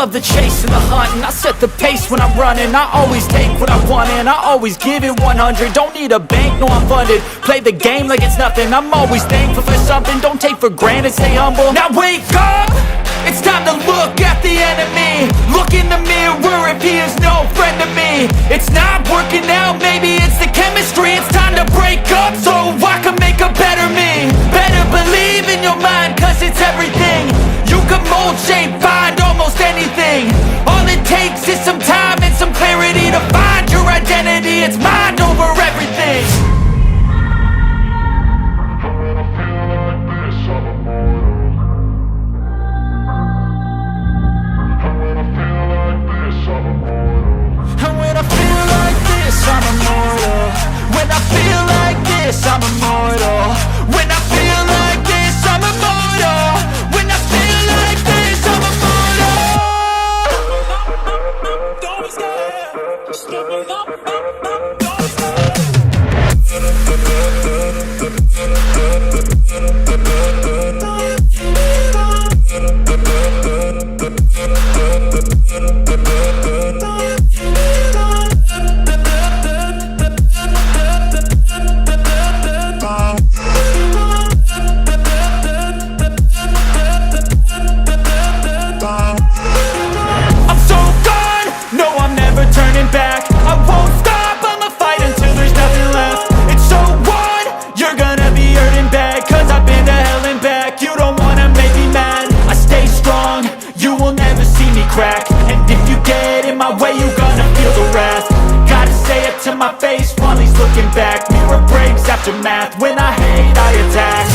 love the chase and the hunt, and I set the pace when I'm running. I always take what I want and I always give it 100. Don't need a bank, no I'm funded. Play the game like it's nothing. I'm always thankful for something. Don't take for granted, stay humble. Now wake up! It's time to look at the enemy. Look in the mirror if he is no friend to me. It's not working out, maybe it's the chemistry. It's time to break up so I can make a better me. Better believe in your mind, cause it's everything. You can mold, shape, find almost anything. All it takes is some time and some clarity to find your identity. It's mind over everything. I'm immortal. When I feel like this, I'm immortal. When I feel like this, I'm immortal. When I feel like this, I'm immortal. Don't be scared. Just give me up. Don't be scared. Crack. And if you get in my way, you gonna feel the wrath. Gotta say it to my face while he's looking back. Mirror breaks after math. When I hate, I attack.